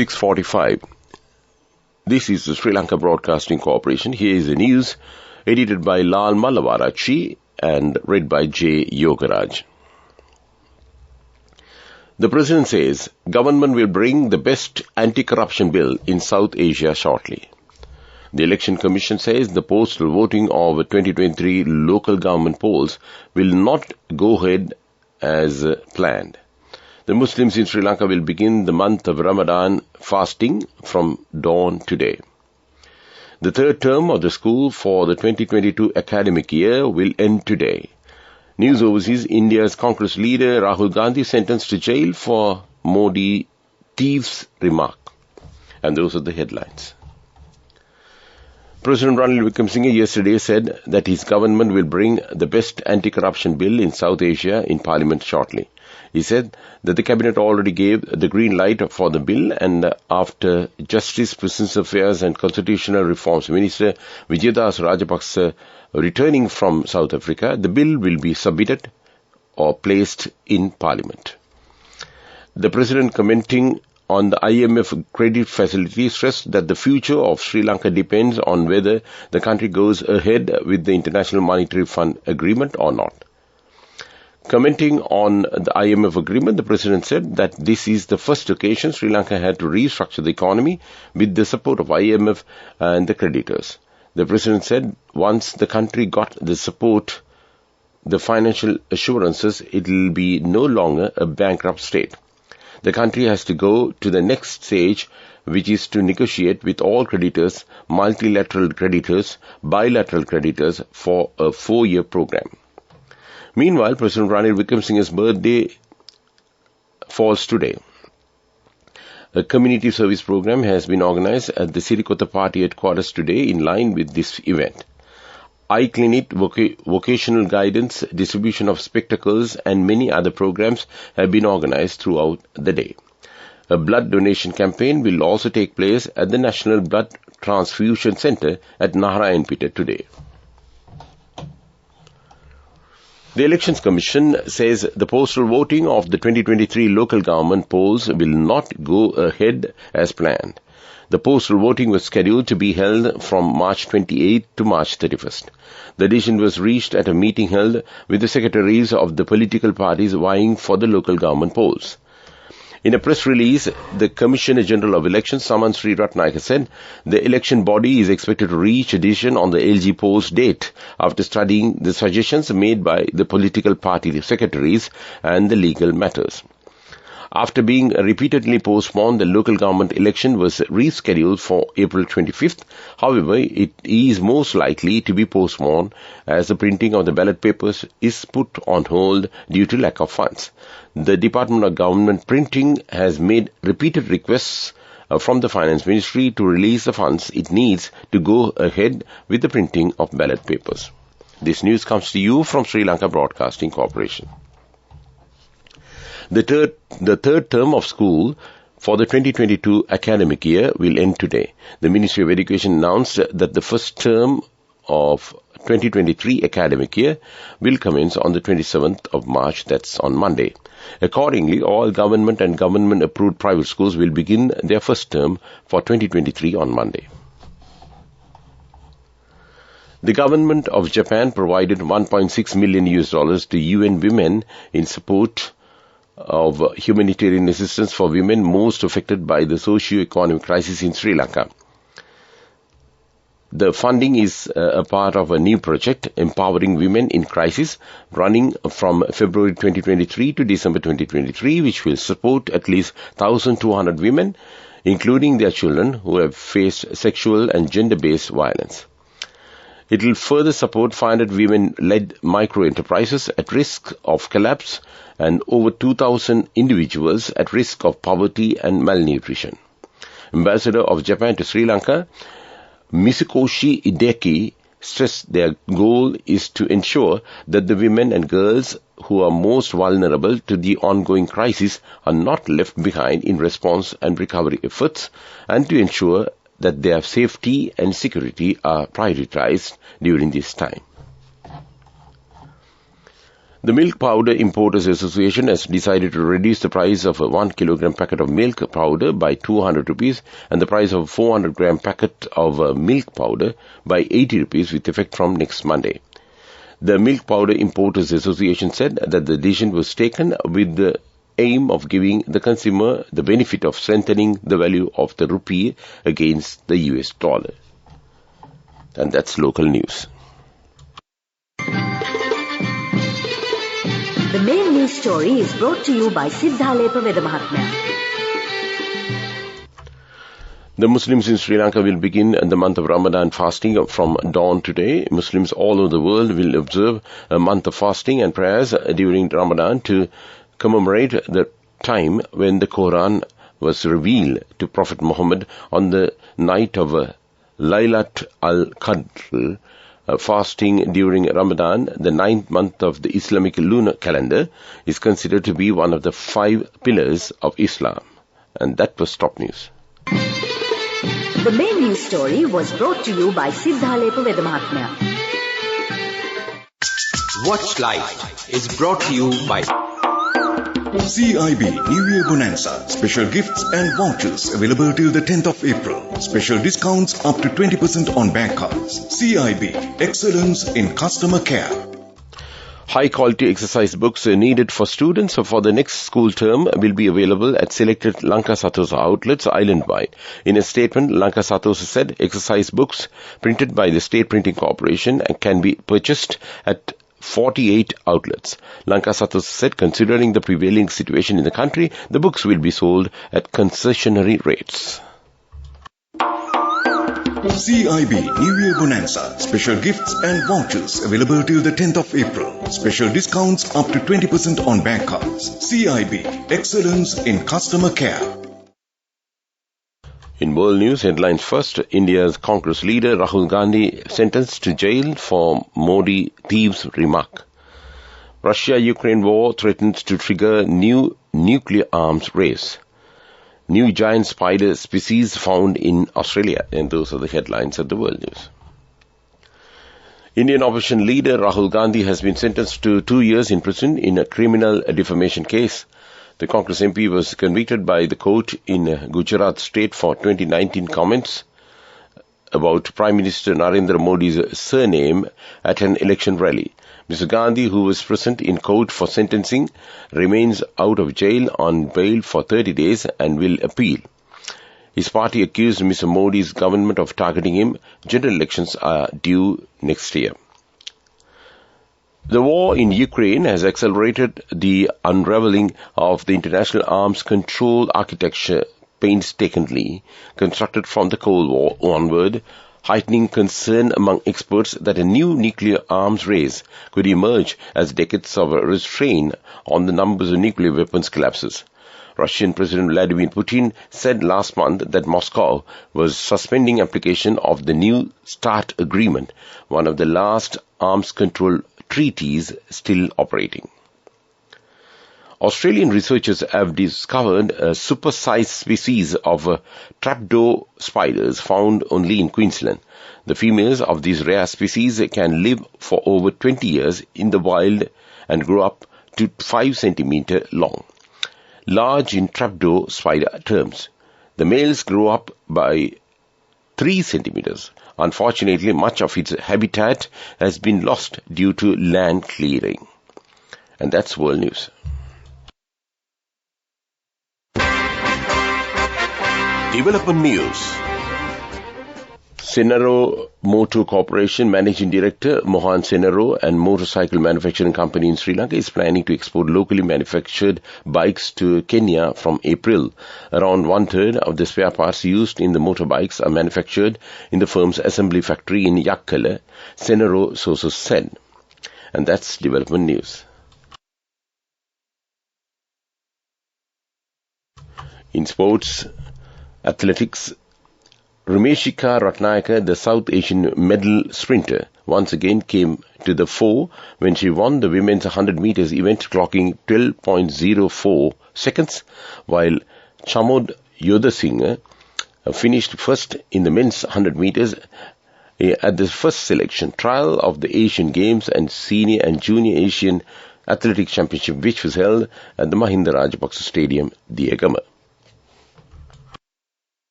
6:45. This is the Sri Lanka Broadcasting Corporation. Here is the news, edited by Lal Malavarachi and read by J. Yogaraj. The President says government will bring the best anti-corruption bill in South Asia shortly. The Election Commission says the postal voting of 2023 local government polls will not go ahead as planned. The Muslims in Sri Lanka will begin the month of Ramadan fasting from dawn today. The third term of the school for the 2022 academic year will end today. News overseas, India's Congress leader Rahul Gandhi sentenced to jail for Modi thief's remark. And those are the headlines. President Ranil Wickremesinghe yesterday said that his government will bring the best anti-corruption bill in South Asia in Parliament shortly. He said that the cabinet already gave the green light for the bill, and after Justice, Prisons Affairs and Constitutional Reforms Minister Vijayadas Rajapaksa returning from South Africa, the bill will be submitted or placed in Parliament. The President, commenting on the IMF credit facility, stressed that the future of Sri Lanka depends on whether the country goes ahead with the International Monetary Fund agreement or not. Commenting on the IMF agreement, the President said that this is the first occasion Sri Lanka had to restructure the economy with the support of IMF and the creditors. The President said once the country got the support, the financial assurances, it will be no longer a bankrupt state. The country has to go to the next stage, which is to negotiate with all creditors, multilateral creditors, bilateral creditors for a 4-year program. Meanwhile, President Ranil Wickremesinghe's birthday falls today. A community service program has been organized at the Sirikota Party headquarters today in line with this event. Eye clinic, vocational guidance, distribution of spectacles and many other programs have been organized throughout the day. A blood donation campaign will also take place at the National Blood Transfusion Center at Narayanpeta today. The Elections Commission says the postal voting of the 2023 local government polls will not go ahead as planned. The postal voting was scheduled to be held from March 28 to March 31st. The decision was reached at a meeting held with the secretaries of the political parties vying for the local government polls. In a press release, the Commissioner General of Elections, Saman Sri Ratnayaka, said the election body is expected to reach a decision on the LG polls date after studying the suggestions made by the political party secretaries and the legal matters. After being repeatedly postponed, the local government election was rescheduled for April 25th. However, it is most likely to be postponed as the printing of the ballot papers is put on hold due to lack of funds. The Department of Government Printing has made repeated requests from the Finance Ministry to release the funds it needs to go ahead with the printing of ballot papers. This news comes to you from Sri Lanka Broadcasting Corporation. The third term of school for the 2022 academic year will end today. The Ministry of Education announced that the first term of 2023 academic year will commence on the 27th of March, that's on Monday. Accordingly, all government and government-approved private schools will begin their first term for 2023 on Monday. The government of Japan provided $1.6 million to UN Women in support of humanitarian assistance for women most affected by the socio-economic crisis in Sri Lanka. The funding is a part of a new project, Empowering Women in Crisis, running from February 2023 to December 2023, which will support at least 1,200 women, including their children, who have faced sexual and gender-based violence. It will further support 500 women-led micro-enterprises at risk of collapse and over 2,000 individuals at risk of poverty and malnutrition. Ambassador of Japan to Sri Lanka, Misakoshi Hideki, stressed their goal is to ensure that the women and girls who are most vulnerable to the ongoing crisis are not left behind in response and recovery efforts, and to ensure that their safety and security are prioritized during this time. The Milk Powder Importers Association has decided to reduce the price of a 1 kilogram packet of milk powder by 200 rupees and the price of a 400 gram packet of milk powder by 80 rupees with effect from next Monday. The Milk Powder Importers Association said that the decision was taken with the aim of giving the consumer the benefit of strengthening the value of the rupee against the US dollar. And that's local news. The main news story is brought to you by Siddhalepa Vedamahatmya. The Muslims in Sri Lanka will begin the month of Ramadan fasting from dawn today. Muslims all over the world will observe a month of fasting and prayers during Ramadan to commemorate the time when the Quran was revealed to Prophet Muhammad on the night of Laylat al-Qadr. Fasting during Ramadan, the 9th month of the Islamic lunar calendar, is considered to be one of the 5 pillars of Islam. And that was top news. The main news story was brought to you by Siddhalepa Vedamahatmya. Watch Live is brought to you by CIB New Year Bonanza. Special gifts and vouchers available till the 10th of April. Special discounts up to 20% on bank cards. CIB, excellence in customer care. High-quality exercise books needed for students for the next school term will be available at selected Lanka Satosa outlets island-wide. In a statement, Lanka Satosa said exercise books printed by the State Printing Corporation can be purchased at 48 outlets. Lanka Satosa said considering the prevailing situation in the country, the books will be sold at concessionary rates. CIB New Year Bonanza. Special gifts and vouchers available till the 10th of April. Special discounts up to 20% on bank cards. CIB, excellence in customer care. In world news, headlines first, India's Congress leader Rahul Gandhi sentenced to jail for Modi thieves remark. Russia-Ukraine war threatens to trigger new nuclear arms race. New giant spider species found in Australia. And those are the headlines of the world news. Indian opposition leader Rahul Gandhi has been sentenced to 2 years in prison in a criminal defamation case. The Congress MP was convicted by the court in Gujarat state for 2019 comments about Prime Minister Narendra Modi's surname at an election rally. Mr. Gandhi, who was present in court for sentencing, remains out of jail on bail for 30 days and will appeal. His party accused Mr. Modi's government of targeting him. General elections are due next year. The war in Ukraine has accelerated the unraveling of the international arms control architecture painstakingly constructed from the Cold War onward, heightening concern among experts that a new nuclear arms race could emerge as decades of restraint on the numbers of nuclear weapons collapses. Russian President Vladimir Putin said last month that Moscow was suspending application of the New START agreement, one of the last arms control treaties still operating. Australian researchers have discovered a supersized species of trapdoor spiders found only in Queensland. The females of these rare species can live for over 20 years in the wild and grow up to 5 centimeter long. Large in trapdoor spider terms. The males grow up by 3 centimeters. Unfortunately, much of its habitat has been lost due to land clearing. And that's world news. Development news. Senero Motor Corporation Managing Director Mohan Senero and motorcycle manufacturing company in Sri Lanka is planning to export locally manufactured bikes to Kenya from April. Around 1/3 of the spare parts used in the motorbikes are manufactured in the firm's assembly factory in Yakkala, Senero sources said. And that's development news. In sports, athletics, Rameshika Ratnayaka, the South Asian medal sprinter, once again came to the fore when she won the women's 100 meters event, clocking 12.04 seconds, while Chamod Yodasinghe finished first in the men's 100 meters at the first selection trial of the Asian Games and Senior and Junior Asian Athletics Championship, which was held at the Mahinda Rajapaksa Stadium, Diegama.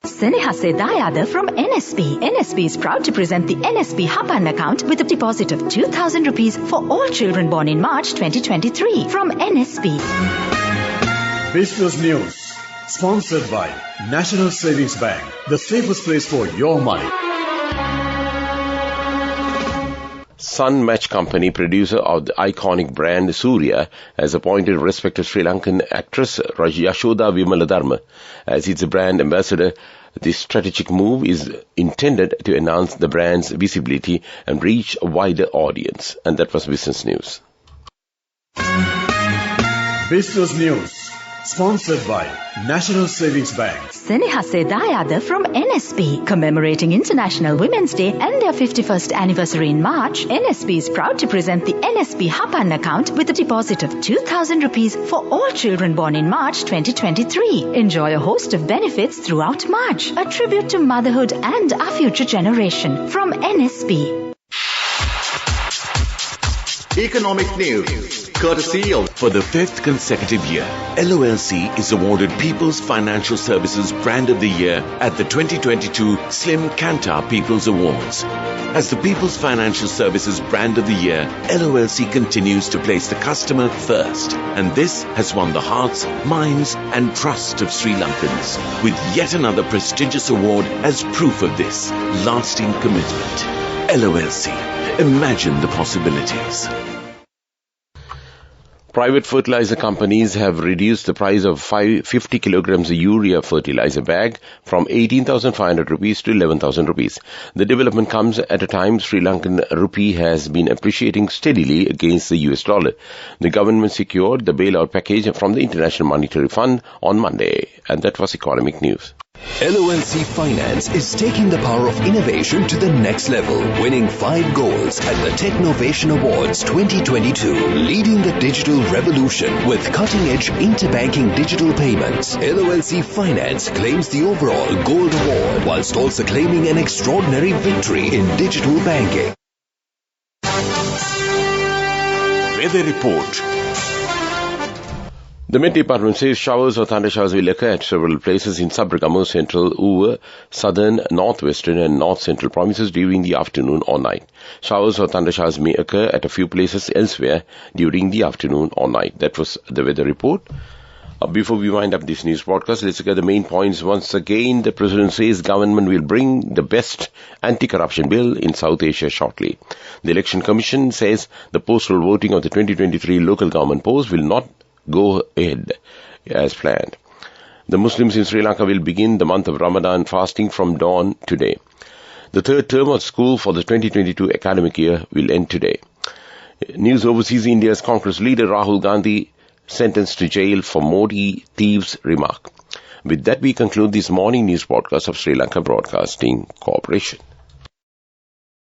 Senehase Dayada from NSB. NSB is proud to present the NSB Hapan account with a deposit of 2,000 rupees for all children born in March 2023 from NSB. Business News, sponsored by National Savings Bank, the safest place for your money. Sun Match Company, producer of the iconic brand Surya, has appointed respected Sri Lankan actress Yashoda Vimaladharma as its brand ambassador. This strategic move is intended to enhance the brand's visibility and reach a wider audience. And that was Business News. Business News, sponsored by National Savings Bank. Senehase Dayada from NSB. Commemorating International Women's Day and their 51st anniversary in March, NSB is proud to present the NSB Hapan account with a deposit of 2,000 rupees for all children born in March 2023. Enjoy a host of benefits throughout March. A tribute to motherhood and our future generation from NSB. Economic news, courtesy of... For the 5th consecutive year, LOLC is awarded People's Financial Services Brand of the Year at the 2022 Slim Kantar People's Awards. As the People's Financial Services Brand of the Year, LOLC continues to place the customer first, and this has won the hearts, minds and trust of Sri Lankans, with yet another prestigious award as proof of this lasting commitment. LOLC, imagine the possibilities. Private fertilizer companies have reduced the price of 50 kilograms of urea fertilizer bag from 18,500 rupees to 11,000 rupees. The development comes at a time Sri Lankan rupee has been appreciating steadily against the US dollar. The government secured the bailout package from the International Monetary Fund on Monday. And that was Economic News. LOLC Finance is taking the power of innovation to the next level, winning 5 golds at the Technovation Awards 2022, leading the digital revolution with cutting-edge interbanking digital payments. LOLC Finance claims the overall gold award whilst also claiming an extraordinary victory in digital banking. Weather report. The Met Department says showers or thunder showers will occur at several places in Sabragamo, Central, Uva, Southern, Northwestern and North Central provinces during the afternoon or night. Showers or thunder showers may occur at a few places elsewhere during the afternoon or night. That was the weather report. Before we wind up this news broadcast, let's look at the main points. Once again, the President says government will bring the best anti-corruption bill in South Asia shortly. The Election Commission says the postal voting of the 2023 local government polls will not go ahead as planned. The Muslims in Sri Lanka will begin the month of Ramadan fasting from dawn today. The third term of school for the 2022 academic year will end today. News overseas: India's Congress leader Rahul Gandhi sentenced to jail for Modi thieves remark. With that, we conclude this morning news broadcast of Sri Lanka Broadcasting Corporation.